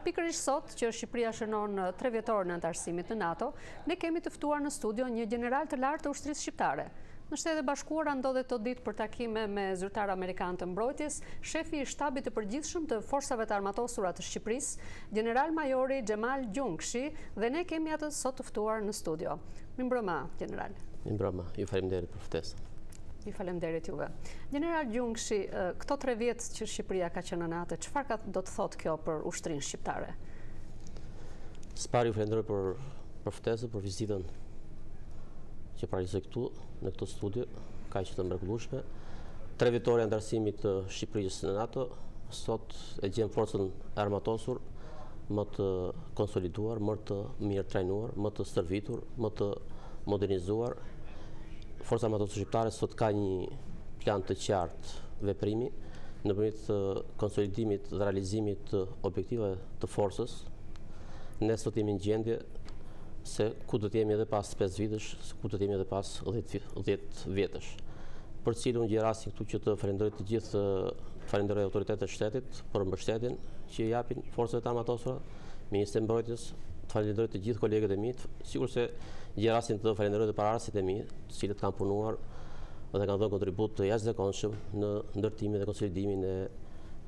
pikërisht sot që Shqipëria shënon 3 vjetorin e antarësimit në NATO, ne kemi të ftuar në studio një general të lartë të ushtrisë shqiptare. Në Shtetet e Bashkuara ndodhet të ditë për takime me zyrtar amerikan të mbrojtjes, shefi i shtabit të përgjithshëm të forcave të armatosura të Shqipërisë, general majori Xhemal Gjungshi, dhe ne kemi atë sot të ftuar në studio. Mirëmbrëma, general. Mirëmbrëma, ju faleminderit për ftesën. Ju faleminderit juve. General Gjungshi, këto 3 vjet që Shqipëria ka qenë në NATO, çfarë do të thotë kjo për ushtrinë shqiptare? Ju falenderoj për ftesën, për vizitën që paralizoj këtu, në këtë studio, ka që të mrekullueshme. 3 vjetore antarësimit të Shqipërisë në NATO, sot e gjem forcën e armatosur më të konsoliduar, më të mirë trajnuar, më të stërvitur, më të modernizuar. Forca armatosur shqiptare sot ka një plan të qartë veprimi nëpërmjet konsolidimit dhe realizimit të objektivave të forcës. Ne sot jemi në gjendje se ku do të jemi edhe pas 5 vitesh, ku do të jemi edhe pas 10 vjetësh. Për cilën unë gjerasin këtu që të falenderoj të gjithë, falenderoj autoritetet e shtetit për mbështetjen që japin forcave të armatosura, Ministri i Mbrojtjes, të falenderoj të gjithë kolegët e mi, sigur se gjerasin të falenderoj të pararësit e mi, të cilët kanë punuar dhe kanë dhënë kontribut të jashtëzakonshëm në ndërtimin dhe konsolidimin e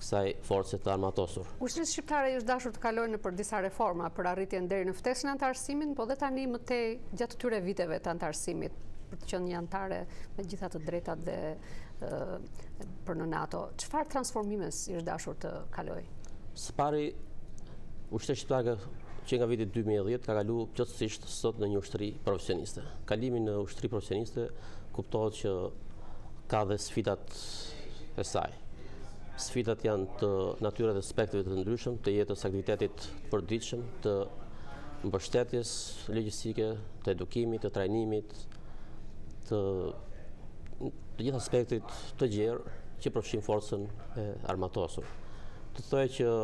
kësaj force të armatosur. Ushtrisë shqiptare është dashur të kalojnë për disa reforma për arritjen deri në ftesën e antarësimit, po dhe tani më tej gjatë këtyre viteve të antarësimit për të qenë një anëtare me gjitha të drejtat dhe për në NATO. Çfarë transformimes është dashur të kalojë? Së pari, ushtria shqiptare që nga viti 2010 ka kalu plotësisht sot në një ushtri profesioniste. Kalimi në ushtri profesioniste kuptohet që ka dhe sfidat e saj. Sfidat janë të natyrës dhe aspekteve të ndryshëm, të jetës aktivitetit përditshëm, të mbështetjes logjistike, të edukimit, të trajnimit, të gjithë aspektit të gjerë që përfshin forcën e armatosur. Të thojë që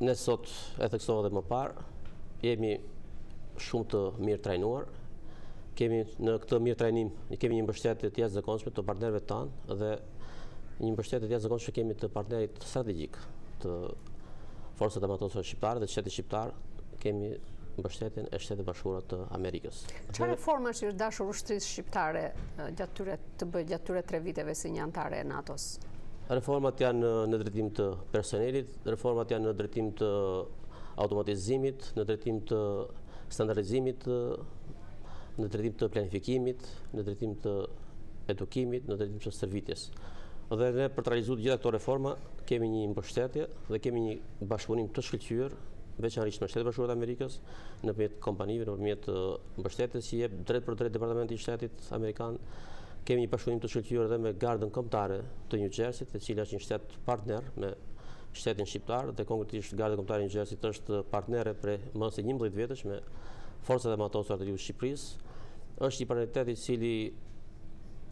ne sot, e theksova dhe më parë, jemi shumë të mirë trajnuar, kemi në këtë mirë trajnim, kemi një mbështetje të jashtëzakonshme të partnerëve tanë dhe një mbështetje të jashtëzakonshme kemi të partnerit strategjik të forcave armatosura shqiptare dhe shtetit shqiptar, kemi mbështetjen e Shtetit Bashkuar të Amerikës. Çfarë reformash është dashur ushtrisë shqiptare gjatë këtyre 3 viteve si një anëtare e NATO-s? Reformat janë në drejtim të personelit, reformat janë në drejtim të automatizimit, në drejtim të standardizimit, në drejtim të planifikimit, në drejtim të edukimit, në drejtim të stërvitjes. Dhe ne për të realizuar gjitha këto reforma kemi një mbështetje dhe kemi një bashkëpunim të shkëlqyer veçanërisht me Shtetin Bashkuar të Amerikës, nëpërmjet kompanive, nëpërmjet mbështetjes që jep drejt për drejt Departamenti i Shtetit Amerikan. Kemi një bashkëpunim të shkëlqyer edhe me Gardën Kombëtare të New Jersey, e cila është një shtet partner me shtetin shqiptar dhe konkretisht Garda Kombëtare e New Jersey është partnere për më së 11 vjetësh me forcat armatosura të Shqipërisë. Është një partneritet i cili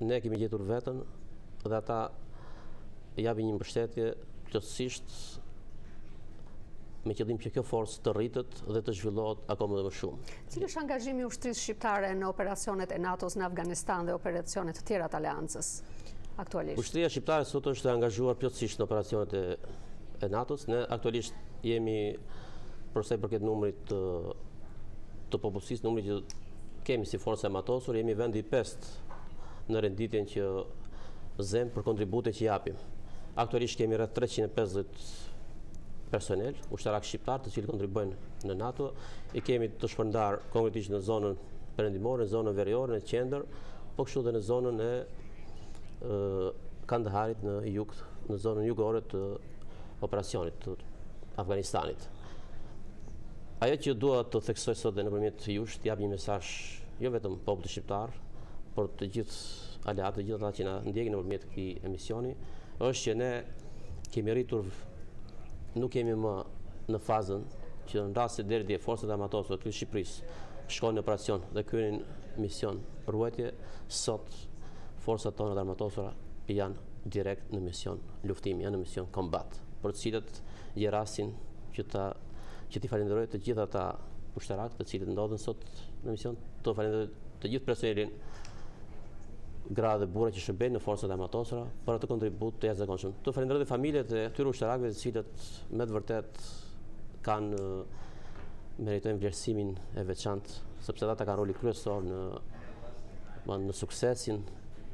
ne kemi gjetur veten dhe ata japin një mbështetje plotësisht me qëllim që kjo forcë të rritet dhe të zhvillohet akoma dhe më shumë. Cili është angazhimi i ushtrisë shqiptare në operacionet e NATO-s në Afganistan dhe operacionet të tjera të aleancës aktualisht? Ushtria shqiptare sot është angazhuar plotësisht në operacionet e NATO-s. Ne aktualisht jemi, për sa i përket numrit të popullsisë, numrit që kemi si forcë armatosur, jemi vendi i 5 në renditjen që zem për kontributet që japim. Aktualisht kemi rreth 350 personel, ushtarak shqiptar, të cilë kontribuojnë në NATO, i kemi të shpërndar konkretisht në zonën perëndimore, në zonën veriore, në qendër, po kështu dhe në zonën e Kandaharit në zonën jugore të operacionit të Afganistanit. Ajo që dua të theksoj sot dhe nëpërmjet jush, të jap një mesazh jo vetëm popullit shqiptar, por të gjithë aleatët, të gjithë ata që na ndjekin nëpërmjet këtij emisioni, është që ne kemi rritur, nuk kemi më në fazën që në rast se deri dje forcat armatosura të Shqipërisë shkojnë në operacion dhe kryen mision ruajtje, sot forcat tona të armatosura janë direkt në mision luftimi, janë në mision kombat, për të cilët gjerasin që ti falenderoj të gjithë ata ushtarak të cilët ndodhen sot në mision, të falenderoj të gjithë personelin, gra dhe burra që shërbejnë në forcat armatosura për atë kontribut të jashtëzakonshëm. Të falenderoj familjet e këtyre ushtarakëve të cilët me të vërtet meritojnë vlerësimin e veçantë, sepse ata kanë roli kryesor në suksesin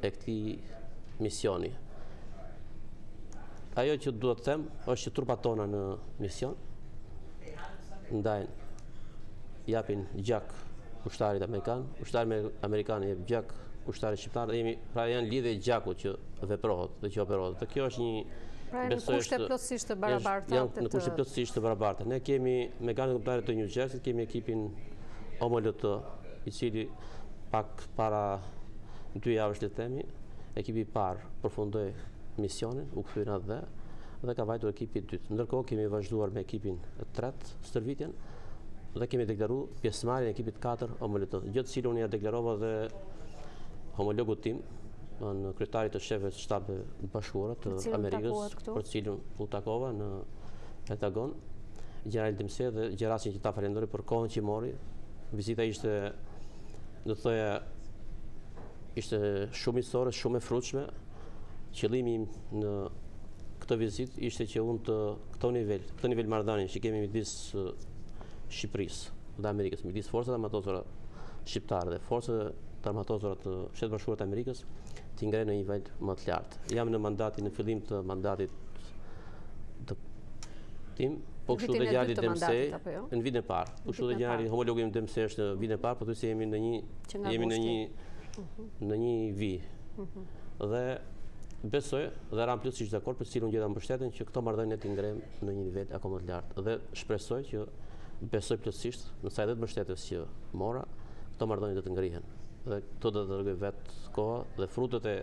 e këtij misioni. Ajo që duhet të them është që trupat tona në mision ndajnë, japin gjak ushtarit amerikan, ushtari amerikan jep gjak ushtarit shqiptar, pra janë lidhje gjaku që veprohet dhe që operohet. Dhe kjo është një pra në kushte plotësisht të barabarta. Janë në kushte plotësisht të barabarta. Ne kemi me garën kombëtare të New Jersey, kemi ekipin OMLT, i cili pak para 2 javësh le të themi, ekipi i parë përfundoi misionin, u kthye në atë dhe ka vajtur ekipi i dytë. Ndërkohë kemi vazhduar me ekipin e tretë stërvitjen dhe kemi deklaruar pjesëmarrjen e ekipit 4 OMLT. Gjë të cilën unë ja deklarova dhe homologut tim, në kryetarit të shefëve të shtabeve bashkuara të Amerikës, për të cilën u takova në Pentagon, general Dempsey, dhe gjerasin që ta falenderoj për kohën që mori. Vizita ishte, do të thoya, ishte shumë historike, shumë e frutshme. Qëllimi im në këtë vizitë ishte që unë këtë nivel marrëdhënie që kemi midis Shqipërisë dhe Amerikës, midis forcave armatosura shqiptare dhe forcave armatosura të Shtetit Bashkuar të Amerikës, t'i ngrej në një nivel më të lartë. Jam në fillim të mandatit të tim, po kështu dhe gjali Dempsey në vitin e parë. Po kështu dhe gjali homologim Dempsey është në vitin e parë, por thuajse jemi në një vi. Dhe besoj dhe ram plotësisht dakord, për cilën gjeta mbështeten që këto marrëdhënie t'i ngrejmë në një nivel akoma të lartë. Dhe shpresoj që besoj plotësisht në sa i dhe të mbështetjes që mora, këto marrëdhënie do të ngrihen. Dhe këto do të tregoj vetë koha dhe frutet e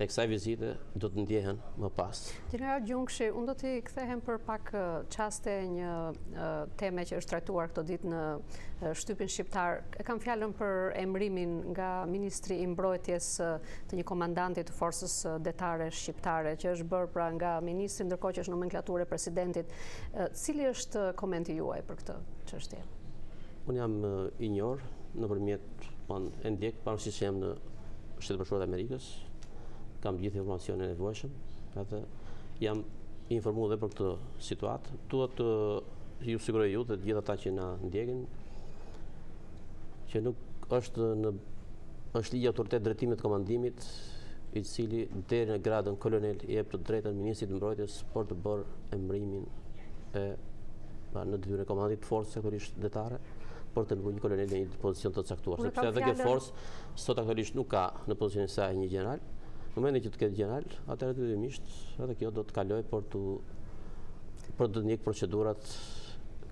kësaj vizite do të ndjehen më pas. General Gjungshi, unë do t'i kthehem për pak çaste një teme që është trajtuar këto ditë në shtypin shqiptar. E kam fjalën për emërimin nga Ministri i Mbrojtjes të një komandanti të forcës detare shqiptare, që është bërë pra nga ministri, ndërkohë që është nomenklaturë e presidentit. Cili është komenti juaj për këtë çështje? Unë jam i njohur nëpërmjet e ndjek, pavarësisht se jam në Shtetet Bashkuara të Amerikës, kam gjithë informacionin e nevojshëm, edhe jam i informuar dhe për këtë situatë. Duhet të ju siguroj ju dhe të gjithë ata që na ndjekin që nuk është ligji autoritet drejtimit të komandimit, i cili deri në gradën kolonel i jep të drejtën ministrit të mbrojtjes për të bërë emërimin në detyrën e komandit të forcës sektorisht detare për të mbajtur një kolonel në një pozicion të caktuar. Sepse edhe kjo forcë sot aktualisht nuk ka në pozicionin e saj një general. Në momentin që të ketë general, atëherë detyrimisht edhe kjo do të kalojë për të ndjek procedurat.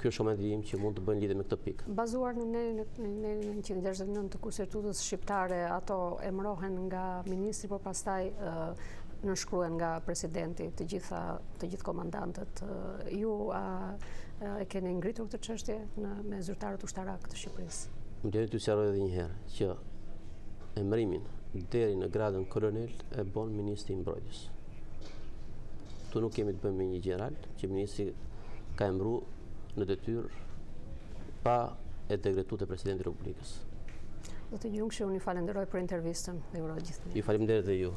Ky është momenti im që mund të bëjnë lidhje me këtë pikë. Bazuar në 169 të Konstitutës shqiptare, ato emërohen nga ministri, por pastaj nënshkruhen nga presidenti, të gjithë komandantët. Ju e keni ngritur këtë çështje me zyrtarët ushtarak të Shqipërisë? Më duhet t'ju sqaroj edhe një herë që emërimin deri në gradën kolonel e bën ministri i mbrojtjes. Tu nuk kemi të bëjmë me një general që ministri ka emëruar në detyrë pa e dekretuar te presidenti i Republikës. Zoti Gjungshi, unë ju falenderoj për intervistën dhe uroj gjithë mirë. Ju faleminderit dhe ju.